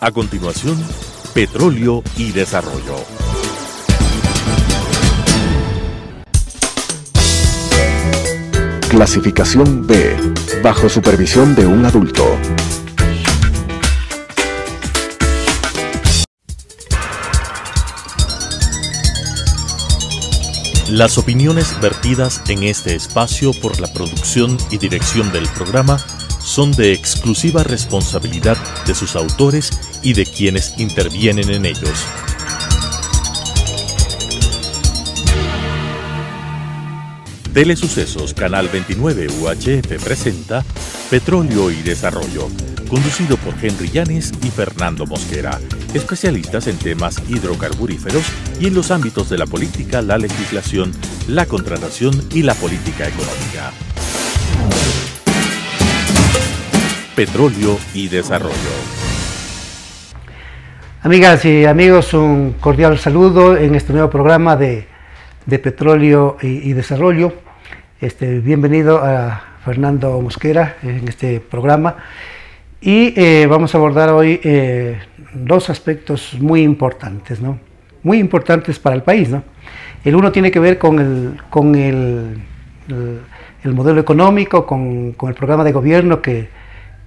A continuación, Petróleo y Desarrollo. Clasificación B, bajo supervisión de un adulto. Las opiniones vertidas en este espacio por la producción y dirección del programa son de exclusiva responsabilidad de sus autores y de quienes intervienen en ellos. Telesucesos Canal 29 UHF presenta Petróleo y Desarrollo, conducido por Henry Llanes y Fernando Mosquera, especialistas en temas hidrocarburíferos y en los ámbitos de la política, la legislación, la contratación y la política económica. Petróleo y Desarrollo. Amigas y amigos, un cordial saludo en este nuevo programa de Petróleo y Desarrollo. Bienvenido a Fernando Mosquera en este programa y vamos a abordar hoy dos aspectos muy importantes, ¿no? Muy importantes para el país, ¿no? El uno tiene que ver con el modelo económico, con el programa de gobierno que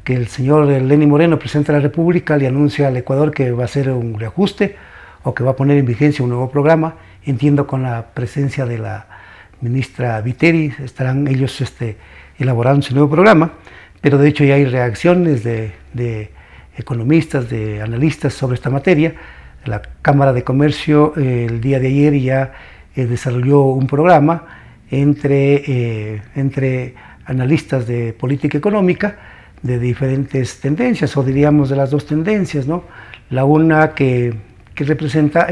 el señor Lenín Moreno, presidente de la República, le anuncia al Ecuador que va a hacer un reajuste o que va a poner en vigencia un nuevo programa. Entiendo con la presencia de la ministra Viteri estarán ellos elaborando su nuevo programa, pero de hecho ya hay reacciones de economistas, de analistas sobre esta materia. La Cámara de Comercio el día de ayer ya desarrolló un programa entre analistas de política económica de diferentes tendencias, o diríamos de las dos tendencias, ¿no? La una que representa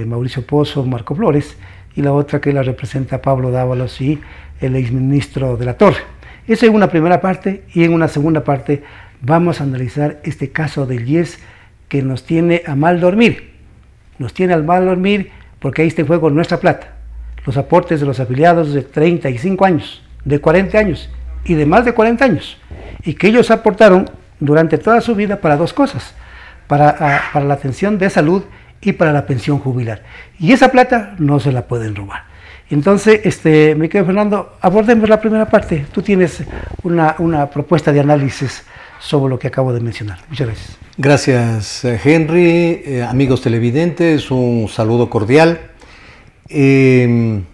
Mauricio Pozo, Marco Flores, y la otra que la representa Pablo Dávalos y el exministro de la Torre. Esa es una primera parte, y en una segunda parte vamos a analizar este caso del IES que nos tiene a mal dormir. Nos tiene al mal dormir porque ahí está en juego nuestra plata, los aportes de los afiliados de 35 años, de 40 años y de más de 40 años, y que ellos aportaron durante toda su vida para dos cosas, para la atención de salud y para la pensión jubilar. Y esa plata no se la pueden robar. Entonces, mi querido Fernando, abordemos la primera parte. Tú tienes una propuesta de análisis sobre lo que acabo de mencionar. Muchas gracias. Gracias, Henry. Amigos televidentes, un saludo cordial. El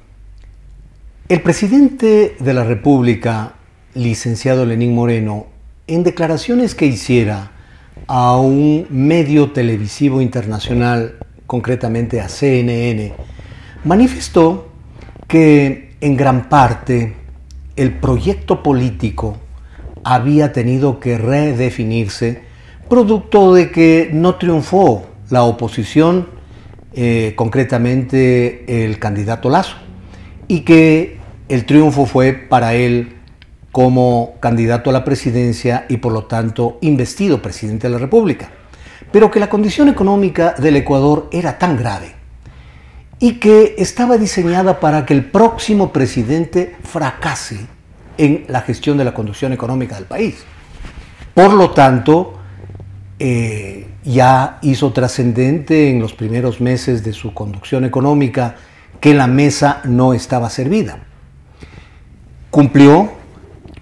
presidente de la República, licenciado Lenín Moreno, en declaraciones que hiciera a un medio televisivo internacional, concretamente a CNN, manifestó que en gran parte el proyecto político había tenido que redefinirse producto de que no triunfó la oposición, concretamente el candidato Lasso, y que el triunfo fue para él como candidato a la presidencia y por lo tanto investido presidente de la República, pero que la condición económica del Ecuador era tan grave y que estaba diseñada para que el próximo presidente fracase en la gestión de la conducción económica del país. Por lo tanto, ya hizo trascendente en los primeros meses de su conducción económica que la mesa no estaba servida. Cumplió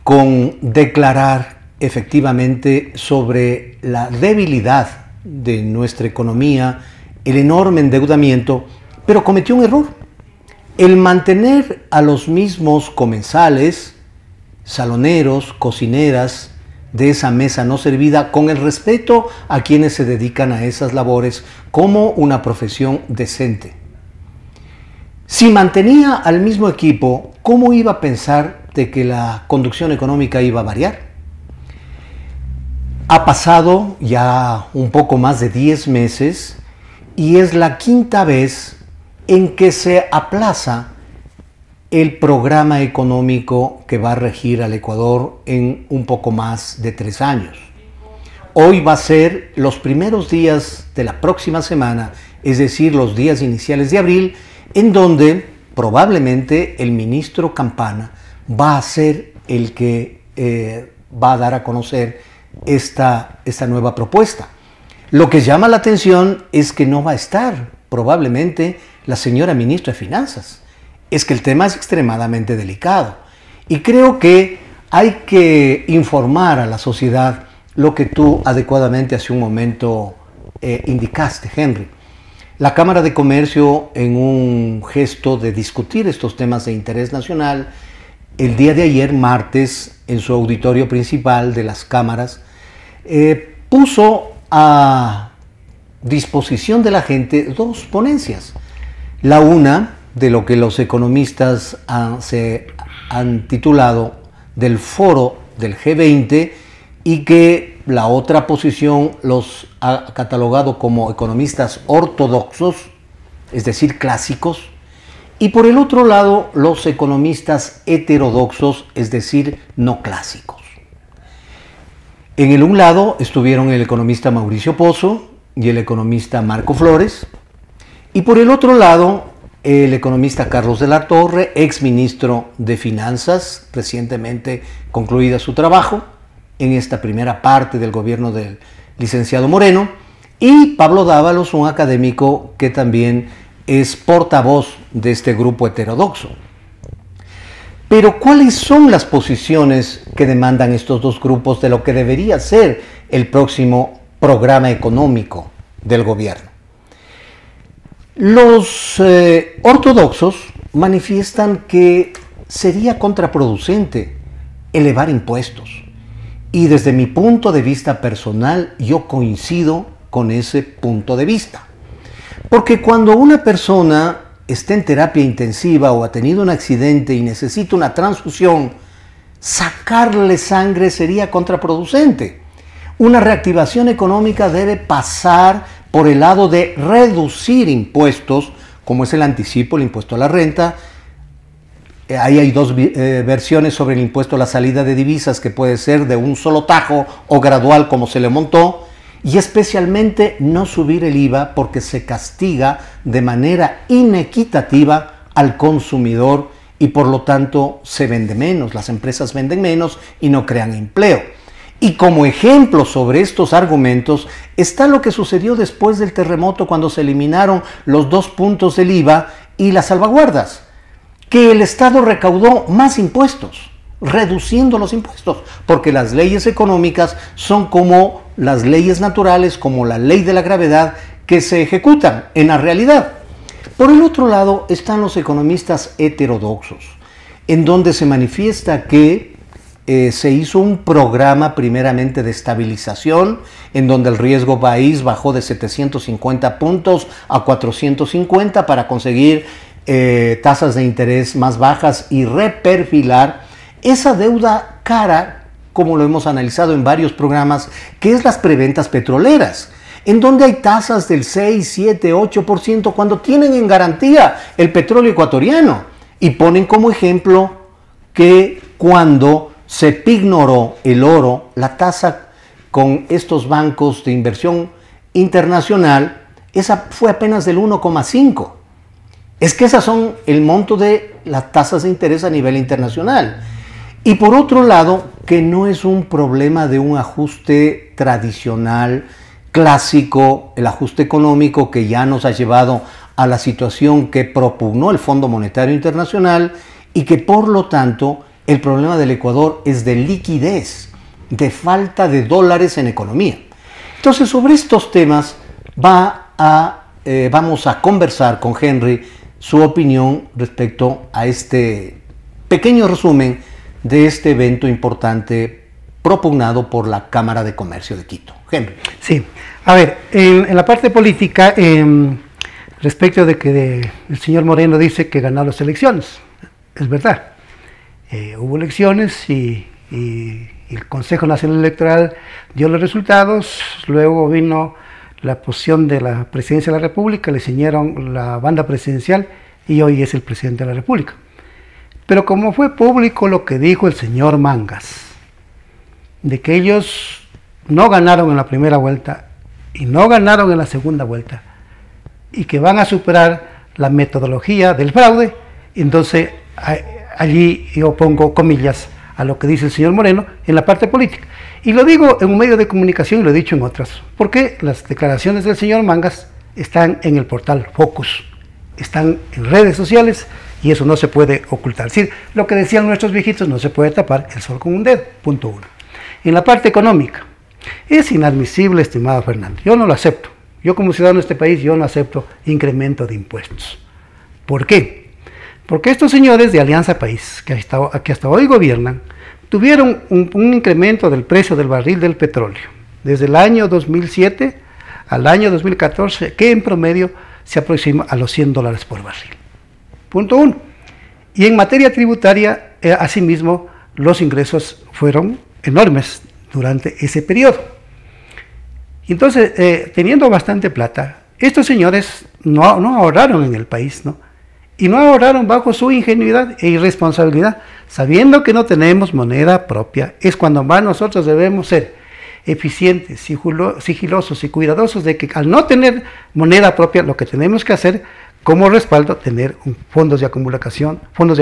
con declarar efectivamente sobre la debilidad de nuestra economía, el enorme endeudamiento, pero cometió un error: el mantener a los mismos comensales, saloneros, cocineras de esa mesa no servida, con el respeto a quienes se dedican a esas labores como una profesión decente. Si mantenía al mismo equipo, ¿cómo iba a pensar de que la conducción económica iba a variar? Ha pasado ya un poco más de 10 meses y es la quinta vez en que se aplaza el programa económico que va a regir al Ecuador en un poco más de 3 años. Hoy va a ser los primeros días de la próxima semana, es decir, los días iniciales de abril, en donde probablemente el ministro Campana va a ser el que va a dar a conocer esta nueva propuesta. Lo que llama la atención es que no va a estar probablemente la señora ministra de Finanzas. Es que el tema es extremadamente delicado y creo que hay que informar a la sociedad lo que tú adecuadamente hace un momento indicaste, Henry. La Cámara de Comercio, en un gesto de discutir estos temas de interés nacional, el día de ayer, martes, en su auditorio principal de las cámaras, puso a disposición de la gente dos ponencias. La una, de lo que los economistas se han titulado del foro del G20 y que la otra posición los ha catalogado como economistas ortodoxos, es decir, clásicos, y por el otro lado los economistas heterodoxos, es decir, no clásicos. En el un lado estuvieron el economista Mauricio Pozo y el economista Marco Flores, y por el otro lado el economista Carlos de la Torre, ex ministro de Finanzas, recientemente concluida su trabajo en esta primera parte del gobierno del licenciado Moreno, y Pablo Dávalos, un académico que también es portavoz de este grupo heterodoxo. Pero ¿cuáles son las posiciones que demandan estos dos grupos de lo que debería ser el próximo programa económico del gobierno? Los ortodoxos manifiestan que sería contraproducente elevar impuestos. Y desde mi punto de vista personal, yo coincido con ese punto de vista. Porque cuando una persona está en terapia intensiva o ha tenido un accidente y necesita una transfusión, sacarle sangre sería contraproducente. Una reactivación económica debe pasar por el lado de reducir impuestos, como es el anticipo, el impuesto a la renta. Ahí hay dos versiones sobre el impuesto a la salida de divisas, que puede ser de un solo tajo o gradual como se le montó, y especialmente no subir el IVA porque se castiga de manera inequitativa al consumidor y por lo tanto se vende menos, las empresas venden menos y no crean empleo. Y como ejemplo sobre estos argumentos está lo que sucedió después del terremoto cuando se eliminaron los 2 puntos del IVA y las salvaguardas, que el Estado recaudó más impuestos, reduciendo los impuestos, porque las leyes económicas son como las leyes naturales, como la ley de la gravedad, que se ejecutan en la realidad. Por el otro lado están los economistas heterodoxos, en donde se manifiesta que se hizo un programa primeramente de estabilización, en donde el riesgo país bajó de 750 puntos a 450 para conseguir tasas de interés más bajas y reperfilar esa deuda cara, como lo hemos analizado en varios programas, que es las preventas petroleras, en donde hay tasas del 6, 7, 8% cuando tienen en garantía el petróleo ecuatoriano. Y ponen como ejemplo que cuando se pignoró el oro, la tasa con estos bancos de inversión internacional, esa fue apenas del 1,5. Es que esas son el monto de las tasas de interés a nivel internacional. Y por otro lado, que no es un problema de un ajuste tradicional, clásico, el ajuste económico que ya nos ha llevado a la situación que propugnó el Fondo Monetario Internacional y que por lo tanto el problema del Ecuador es de liquidez, de falta de dólares en economía. Entonces, sobre estos temas vamos a conversar con Henry su opinión respecto a este pequeño resumen de este evento importante propugnado por la Cámara de Comercio de Quito. Henry. Sí, a ver, en la parte política, respecto de que el señor Moreno dice que ganó las elecciones, es verdad. Hubo elecciones y el Consejo Nacional Electoral dio los resultados, luego vino la posición de la Presidencia de la República, le ciñeron la banda presidencial y hoy es el Presidente de la República. Pero como fue público lo que dijo el señor Mangas, de que ellos no ganaron en la primera vuelta y no ganaron en la segunda vuelta, y que van a superar la metodología del fraude, entonces allí yo pongo comillas a lo que dice el señor Moreno en la parte política. Y lo digo en un medio de comunicación y lo he dicho en otras, porque las declaraciones del señor Mangas están en el portal Focus, están en redes sociales y eso no se puede ocultar. Es decir, lo que decían nuestros viejitos, no se puede tapar el sol con un dedo, punto uno. En la parte económica, es inadmisible, estimado Fernando, yo no lo acepto. Yo como ciudadano de este país, yo no acepto incremento de impuestos. ¿Por qué? Porque estos señores de Alianza País, que hasta hoy gobiernan, tuvieron un incremento del precio del barril del petróleo desde el año 2007 al año 2014, que en promedio se aproxima a los $100 por barril. Punto uno. Y en materia tributaria, asimismo, los ingresos fueron enormes durante ese periodo. Entonces, teniendo bastante plata, estos señores no ahorraron en el país, ¿no? Y no ahorraron bajo su ingenuidad e irresponsabilidad, sabiendo que no tenemos moneda propia. Es cuando más nosotros debemos ser eficientes, sigilosos y cuidadosos de que al no tener moneda propia, lo que tenemos que hacer como respaldo, tener fondos de acumulación, fondos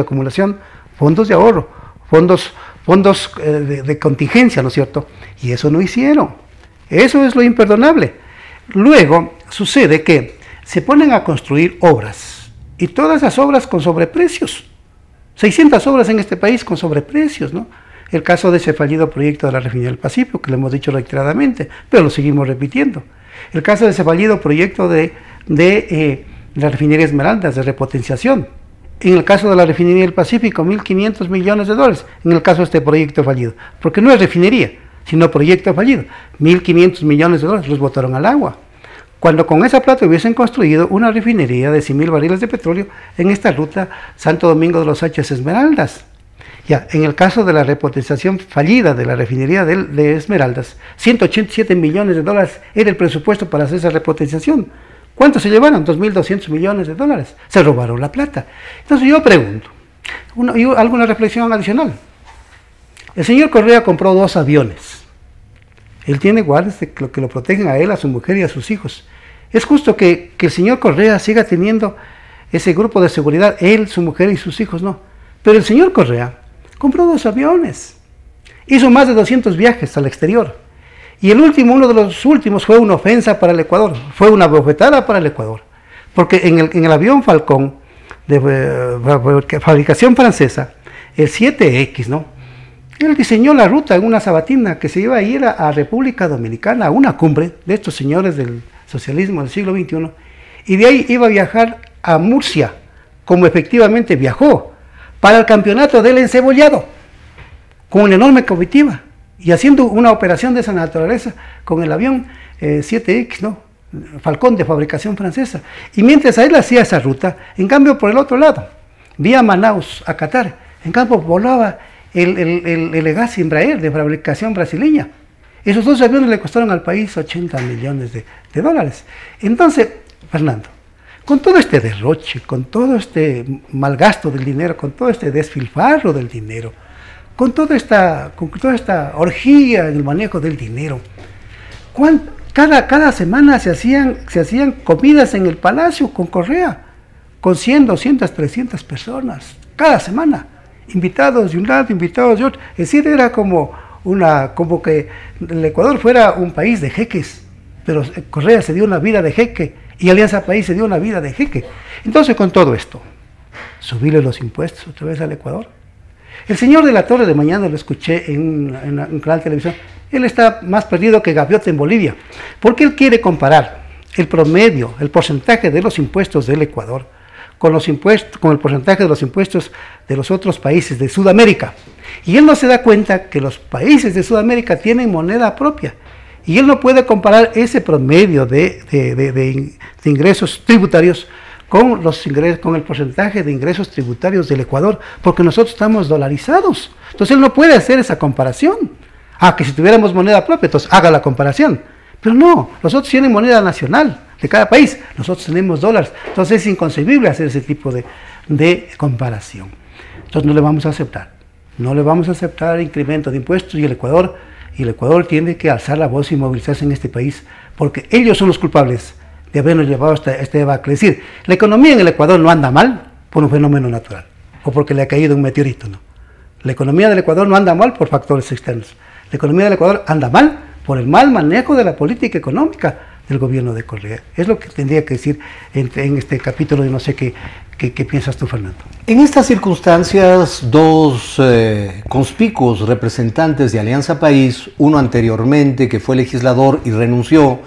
de ahorro, fondos de contingencia, ¿no es cierto? Y eso no hicieron. Eso es lo imperdonable. Luego sucede que se ponen a construir obras, y todas esas obras con sobreprecios. 600 obras en este país con sobreprecios, ¿no? El caso de ese fallido proyecto de la refinería del Pacífico, que lo hemos dicho reiteradamente, pero lo seguimos repitiendo. El caso de ese fallido proyecto de la refinería Esmeraldas, de repotenciación. En el caso de la refinería del Pacífico, $1.500 millones. En el caso de este proyecto fallido, porque no es refinería, sino proyecto fallido. $1.500 millones los botaron al agua. Cuando con esa plata hubiesen construido una refinería de 100.000 barriles de petróleo en esta ruta Santo Domingo de los Sánchez Esmeraldas. Ya, en el caso de la repotenciación fallida de la refinería de Esmeraldas, $187 millones era el presupuesto para hacer esa repotenciación. ¿Cuánto se llevaron? $2.200 millones. Se robaron la plata. Entonces yo pregunto, alguna reflexión adicional. El señor Correa compró 2 aviones. Él tiene guardias que lo protegen a él, a su mujer y a sus hijos. Es justo que el señor Correa siga teniendo ese grupo de seguridad, él, su mujer y sus hijos, no. Pero el señor Correa compró 2 aviones, hizo más de 200 viajes al exterior. Y uno de los últimos fue una ofensa para el Ecuador, fue una bofetada para el Ecuador. Porque en el avión Falcón, de fabricación francesa, el 7X, ¿no? Él diseñó la ruta en una sabatina que se iba a ir a República Dominicana, a una cumbre de estos señores del socialismo del siglo XXI, y de ahí iba a viajar a Murcia, como efectivamente viajó, para el campeonato del encebollado, con una enorme comitiva, y haciendo una operación de esa naturaleza con el avión 7X, ¿no? Falcón, de fabricación francesa. Y mientras él hacía esa ruta, en cambio por el otro lado, vía Manaus a Qatar, en cambio volaba el Legacy Embraer, de fabricación brasileña. Esos 2 aviones le costaron al país $80 millones. Entonces, Fernando, con todo este derroche, con todo este malgasto del dinero, con todo este desfilfarro del dinero, con toda esta orgía en el manejo del dinero, cada semana se hacían comidas en el Palacio con Correa, con 100, 200, 300 personas, cada semana. Invitados de un lado, invitados de otro. Es decir, era como que el Ecuador fuera un país de jeques, pero Correa se dio una vida de jeque y Alianza País se dio una vida de jeque. Entonces, con todo esto, subirle los impuestos otra vez al Ecuador. El señor de la Torre, de mañana lo escuché en un canal de televisión, él está más perdido que gaviota en Bolivia, porque él quiere comparar el promedio, el porcentaje de los impuestos del Ecuador con el porcentaje de los impuestos de los otros países de Sudamérica. Y él no se da cuenta que los países de Sudamérica tienen moneda propia. Y él no puede comparar ese promedio de ingresos tributarios con el porcentaje de ingresos tributarios del Ecuador, porque nosotros estamos dolarizados. Entonces él no puede hacer esa comparación. Que si tuviéramos moneda propia, entonces haga la comparación. Pero no, nosotros tienen moneda nacional de cada país, nosotros tenemos dólares, entonces es inconcebible hacer ese tipo de comparación. Entonces no le vamos a aceptar incremento de impuestos, y el Ecuador tiene que alzar la voz y movilizarse en este país, porque ellos son los culpables de habernos llevado hasta esta debacle. Es decir, la economía en el Ecuador no anda mal por un fenómeno natural, o porque le ha caído un meteorito, no. La economía del Ecuador no anda mal por factores externos. La economía del Ecuador anda mal por el mal manejo de la política económica del gobierno de Correa. Es lo que tendría que decir en este capítulo de no sé qué piensas tú, Fernando. En estas circunstancias, dos conspicuos representantes de Alianza País, uno anteriormente que fue legislador y renunció,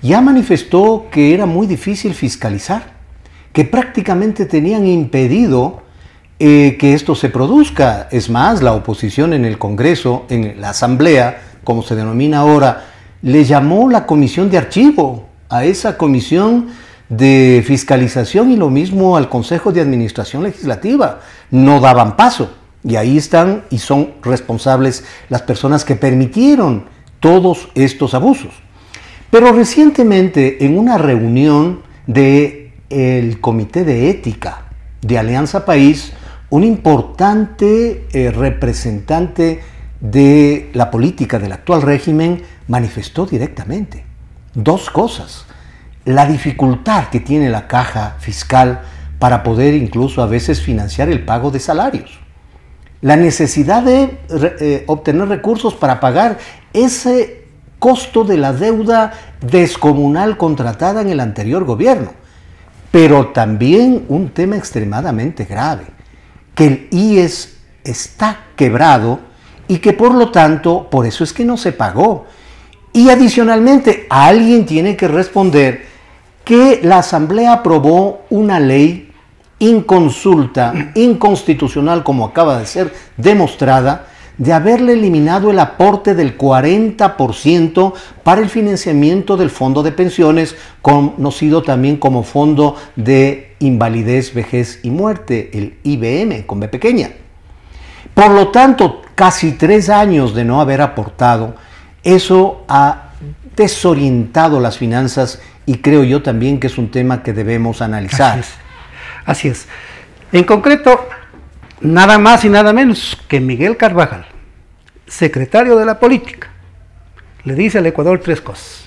ya manifestó que era muy difícil fiscalizar, que prácticamente tenían impedido que esto se produzca. Es más, la oposición en el Congreso, en la Asamblea, como se denomina ahora, le llamó la comisión de archivo a esa comisión de fiscalización y lo mismo al Consejo de Administración Legislativa. No daban paso y ahí están y son responsables las personas que permitieron todos estos abusos. Pero recientemente en una reunión del Comité de Ética de Alianza País, un importante representante de la política del actual régimen manifestó directamente dos cosas: la dificultad que tiene la caja fiscal para poder incluso a veces financiar el pago de salarios, la necesidad de obtener recursos para pagar ese costo de la deuda descomunal contratada en el anterior gobierno, pero también un tema extremadamente grave, que el IES está quebrado y que por lo tanto, por eso es que no se pagó. Y adicionalmente, alguien tiene que responder que la Asamblea aprobó una ley inconsulta, inconstitucional, como acaba de ser demostrada, de haberle eliminado el aporte del 40% para el financiamiento del Fondo de Pensiones, conocido también como Fondo de Invalidez, Vejez y Muerte, el IBM, con B pequeña. Por lo tanto, casi 3 años de no haber aportado, eso ha desorientado las finanzas y creo yo también que es un tema que debemos analizar. Así es. En concreto, nada más y nada menos que Miguel Carvajal, secretario de la política, le dice al Ecuador 3 cosas.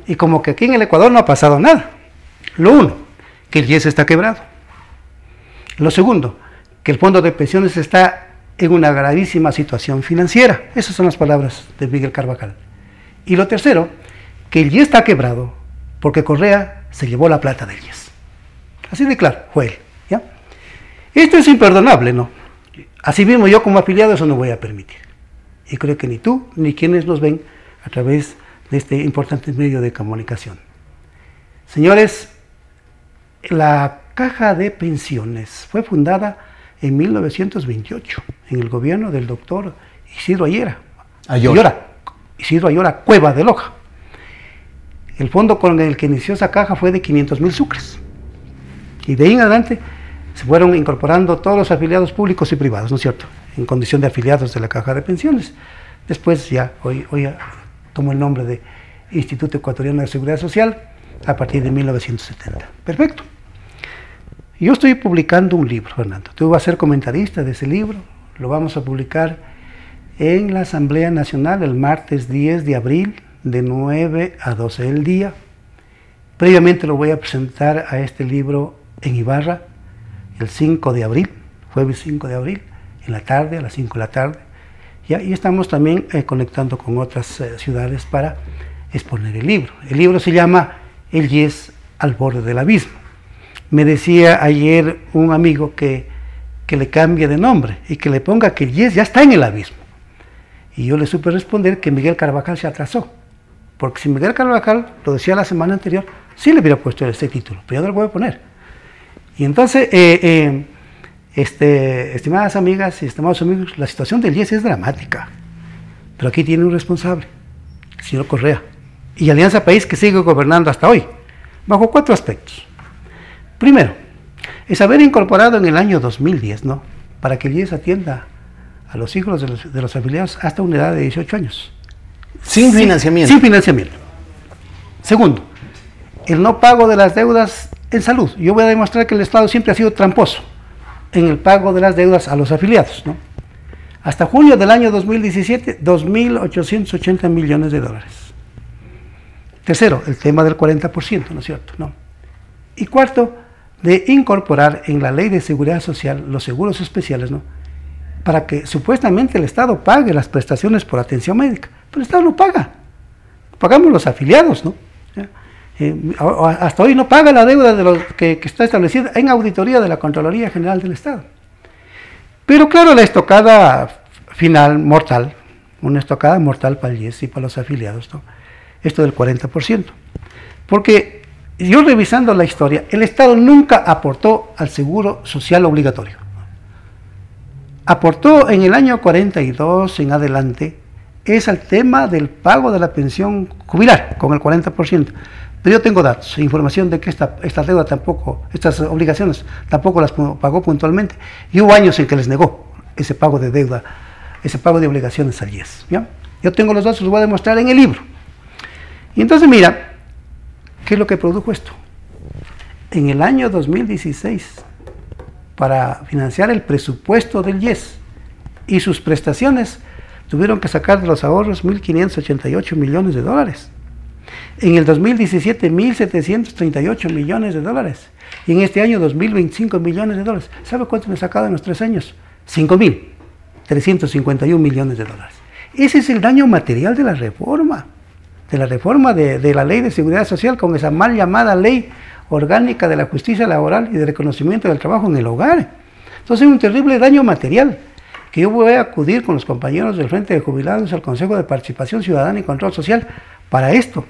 Y como que aquí en el Ecuador no ha pasado nada. Lo uno, que el IES está quebrado. Lo segundo, que el Fondo de Pensiones está en una gravísima situación financiera. Esas son las palabras de Miguel Carvajal. Y lo tercero, que el IES está quebrado porque Correa se llevó la plata del IES. Así de claro, fue él. ¿Ya? Esto es imperdonable, ¿no? Así mismo yo como afiliado eso no voy a permitir. Y creo que ni tú ni quienes nos ven a través de este importante medio de comunicación. Señores, la Caja de Pensiones fue fundada en 1928 en el gobierno del doctor Isidro Ayora Cueva de Loja. El fondo con el que inició esa caja fue de 500,000 sucres. Y de ahí en adelante se fueron incorporando todos los afiliados públicos y privados, ¿no es cierto?, en condición de afiliados de la Caja de Pensiones. Después ya, hoy tomó el nombre de Instituto Ecuatoriano de Seguridad Social a partir de 1970. Perfecto. Yo estoy publicando un libro, Fernando. Tú vas a ser comentarista de ese libro. Lo vamos a publicar en la Asamblea Nacional el martes 10 de abril, de 9 a 12 del día. Previamente lo voy a presentar a este libro en Ibarra el 5 de abril, jueves 5 de abril, en la tarde, a las 5 de la tarde. Y estamos también conectando con otras ciudades para exponer el libro. El libro se llama El IES al borde del abismo. Me decía ayer un amigo que le cambie de nombre y que le ponga que el IES ya está en el abismo. Y yo le supe responder que Miguel Carvajal se atrasó. Porque si Miguel Carvajal lo decía la semana anterior, sí le hubiera puesto ese título, pero yo no lo voy a poner. Y entonces, estimadas amigas y estimados amigos, la situación del IES es dramática. Pero aquí tiene un responsable, el señor Correa. Y Alianza País, que sigue gobernando hasta hoy, bajo 4 aspectos. Primero, es haber incorporado en el año 2010, ¿no?, para que el IES atienda a los hijos de los afiliados hasta una edad de 18 años. Sin financiamiento. Sin financiamiento. Segundo, el no pago de las deudas en salud. Yo voy a demostrar que el Estado siempre ha sido tramposo en el pago de las deudas a los afiliados, ¿no? Hasta junio del año 2017, 2.880 millones de dólares. Tercero, el tema del 40%, ¿no es cierto?, ¿no? Y cuarto, de incorporar en la Ley de Seguridad Social los seguros especiales, ¿no?, para que supuestamente el Estado pague las prestaciones por atención médica, pero el Estado no paga, pagamos los afiliados, ¿no? Hasta hoy no paga la deuda de los que está establecida en auditoría de la Contraloría General del Estado. Pero claro, la estocada final mortal, una estocada mortal para el IES y para los afiliados, ¿no? Esto del 40%. Porque yo revisando la historia, el Estado nunca aportó al seguro social obligatorio. Aportó en el año 42 en adelante, es al tema del pago de la pensión jubilar, con el 40%. Pero yo tengo datos, información de que esta deuda tampoco, estas obligaciones tampoco las pagó puntualmente. Y hubo años en que les negó ese pago de deuda, ese pago de obligaciones al IES. ¿Ya? Yo tengo los datos, los voy a demostrar en el libro. Y entonces mira, ¿qué es lo que produjo esto? En el año 2016, para financiar el presupuesto del IES y sus prestaciones, tuvieron que sacar de los ahorros 1.588 millones de dólares. En el 2017, 1.738 millones de dólares. Y en este año, 2.025 millones de dólares. ¿Sabe cuánto me he sacado en los 3 años? 5.351 millones de dólares. Ese es el daño material de la reforma. De la Ley de Seguridad Social, con esa mal llamada Ley Orgánica de la Justicia Laboral y de Reconocimiento del Trabajo en el Hogar. Entonces, es un terrible daño material que yo voy a acudir con los compañeros del Frente de Jubilados al Consejo de Participación Ciudadana y Control Social para esto.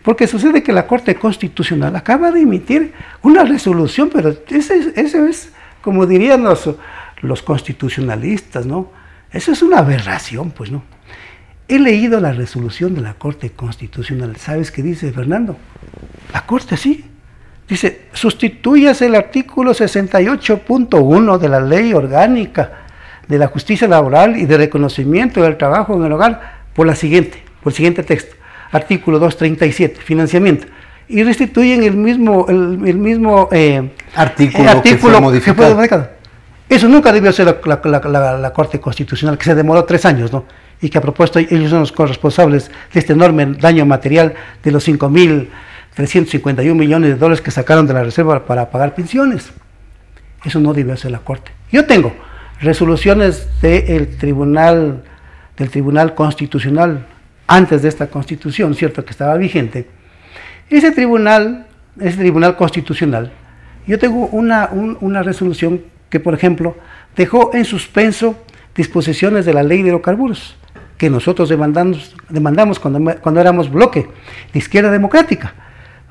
Porque sucede que la Corte Constitucional acaba de emitir una resolución, pero eso es como dirían los constitucionalistas, ¿no? Eso es una aberración, pues, ¿no? He leído la resolución de la Corte Constitucional. ¿Sabes qué dice, Fernando? La Corte sí. Dice, sustituyase el artículo 68.1 de la Ley Orgánica de la Justicia Laboral y de Reconocimiento del Trabajo en el Hogar por el siguiente texto. Artículo 237, financiamiento. Y restituyen el mismo artículo que fue modificado. Eso nunca debió ser la Corte Constitucional, que se demoró 3 años, ¿no? Y que a propósito ellos son los corresponsables de este enorme daño material de los 5.351 millones de dólares que sacaron de la reserva para pagar pensiones. Eso no debió ser la Corte. Yo tengo resoluciones del Tribunal Constitucional antes de esta Constitución, cierto, que estaba vigente. Ese Tribunal Constitucional, yo tengo una resolución que, por ejemplo, dejó en suspenso disposiciones de la Ley de Hidrocarburos, que nosotros demandamos cuando éramos bloque de Izquierda Democrática,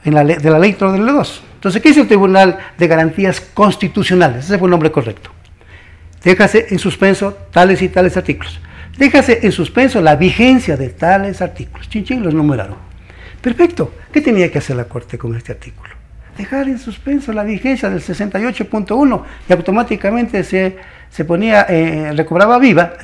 de la Ley del 2. Entonces, ¿qué hizo el Tribunal de Garantías Constitucionales? Ese fue el nombre correcto. Déjase en suspenso tales y tales artículos. Déjase en suspenso la vigencia de tales artículos. Chin, los numeraron. Perfecto. ¿Qué tenía que hacer la Corte con este artículo? Dejar en suspenso la vigencia del 68.1 y automáticamente se recobraba vida,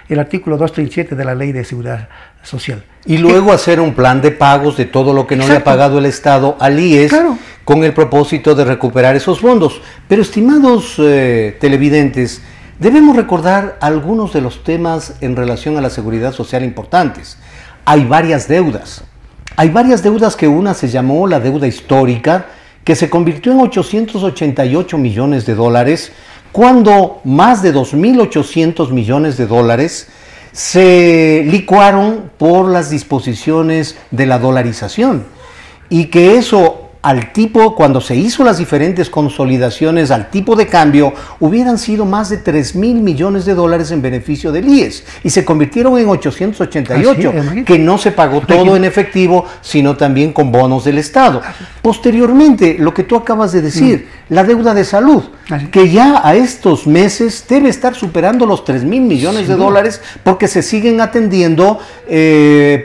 el artículo 237 de la Ley de Seguridad Social. Y luego hacer un plan de pagos de todo lo que no le ha pagado el Estado al IES, claro, con el propósito de recuperar esos fondos. Pero, estimados televidentes, debemos recordar algunos de los temas en relación a la seguridad social importantes. Hay varias deudas. Hay varias deudas, que una se llamó la deuda histórica, que se convirtió en 888 millones de dólares, cuando más de 2.800 millones de dólares se licuaron por las disposiciones de la dolarización. Y que eso, cuando se hizo las diferentes consolidaciones al tipo de cambio, hubieran sido más de 3.000 millones de dólares en beneficio del IES, y se convirtieron en 888, que no se pagó todo en efectivo, sino también con bonos del Estado. Posteriormente, lo que tú acabas de decir, la deuda de salud, que ya a estos meses debe estar superando los 3.000 millones de dólares, porque se siguen atendiendo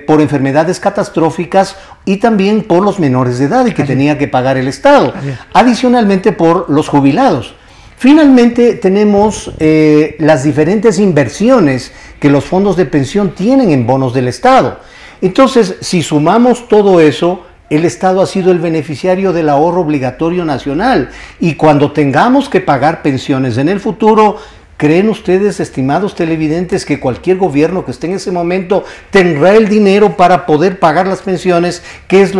por enfermedades catastróficas y también por los menores de edad, y que tenía que pagar el Estado, adicionalmente por los jubilados. Finalmente tenemos las diferentes inversiones que los fondos de pensión tienen en bonos del Estado. Entonces, si sumamos todo eso, el Estado ha sido el beneficiario del ahorro obligatorio nacional, y cuando tengamos que pagar pensiones en el futuro, ¿creen ustedes, estimados televidentes, que cualquier gobierno que esté en ese momento tendrá el dinero para poder pagar las pensiones, que es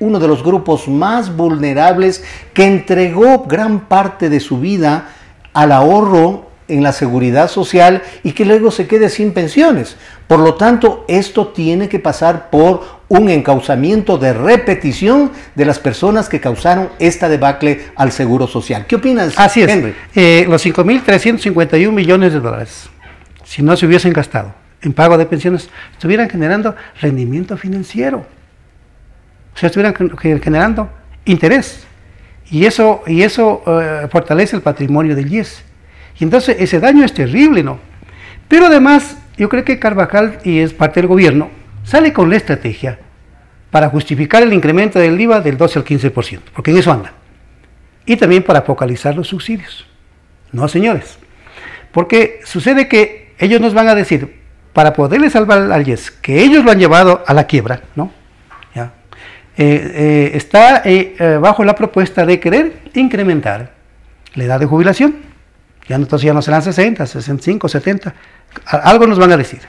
uno de los grupos más vulnerables, que entregó gran parte de su vida al ahorro en la seguridad social y que luego se quede sin pensiones. Por lo tanto, esto tiene que pasar por un encauzamiento de repetición de las personas que causaron esta debacle al Seguro Social. ¿Qué opinas, Así es. Henry? Los 5.351 millones de dólares, si no se hubiesen gastado en pago de pensiones, estuvieran generando rendimiento financiero. O sea, estuvieran generando interés. Y eso fortalece el patrimonio del IES. Y entonces ese daño es terrible, ¿no? Pero además, yo creo que Carvajal, y es parte del gobierno, sale con la estrategia para justificar el incremento del IVA del 12 al 15%, porque en eso anda. Y también para focalizar los subsidios. No, señores. Porque sucede que ellos nos van a decir, para poderle salvar al IES, que ellos lo han llevado a la quiebra, ¿no? ¿Ya? Está bajo la propuesta de querer incrementar la edad de jubilación. Entonces ya no serán 60, 65, 70. Algo nos van a decir.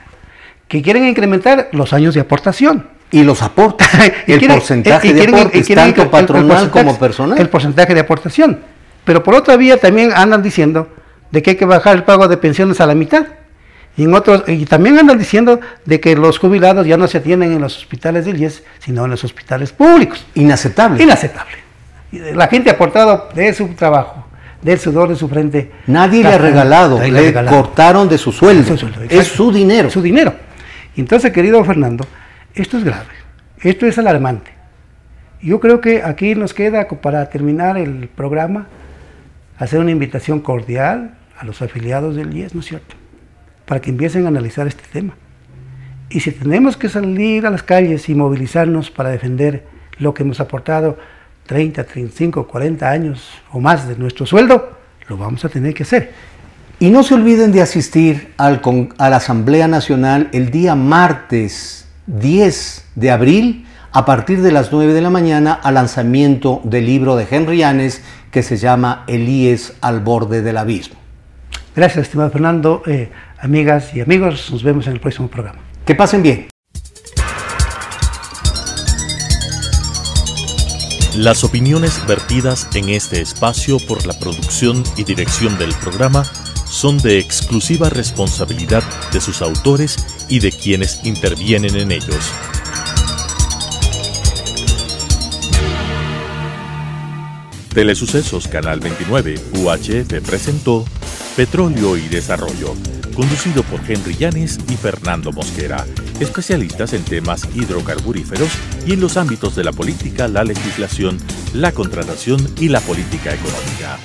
Que quieren incrementar los años de aportación. Y los aportes, el porcentaje de aportes, tanto patronal como personal. El porcentaje de aportación. Pero por otra vía también andan diciendo de que hay que bajar el pago de pensiones a la mitad. Y también andan diciendo de que los jubilados ya no se atienden en los hospitales del IES, sino en los hospitales públicos. Inaceptable. Inaceptable. La gente ha aportado de su trabajo, del sudor de su frente. Nadie le ha regalado, le cortaron de su sueldo. Es su dinero. Es su dinero. Entonces, querido Fernando, esto es grave, esto es alarmante. Yo creo que aquí nos queda, para terminar el programa, hacer una invitación cordial a los afiliados del IES, ¿no es cierto?, para que empiecen a analizar este tema. Y si tenemos que salir a las calles y movilizarnos para defender lo que hemos aportado 30, 35, 40 años o más de nuestro sueldo, lo vamos a tener que hacer. Y no se olviden de asistir a la Asamblea Nacional el día martes 10 de abril a partir de las 9 de la mañana al lanzamiento del libro de Henry Llanes que se llama El IES al borde del abismo. Gracias, estimado Fernando. Amigas y amigos, nos vemos en el próximo programa. Que pasen bien. Las opiniones vertidas en este espacio por la producción y dirección del programa son de exclusiva responsabilidad de sus autores y de quienes intervienen en ellos. Telesucesos Canal 29 UHF presentó Petróleo y Desarrollo, conducido por Henry Llanes y Fernando Mosquera, especialistas en temas hidrocarburíferos y en los ámbitos de la política, la legislación, la contratación y la política económica.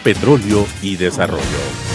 Petróleo y Desarrollo.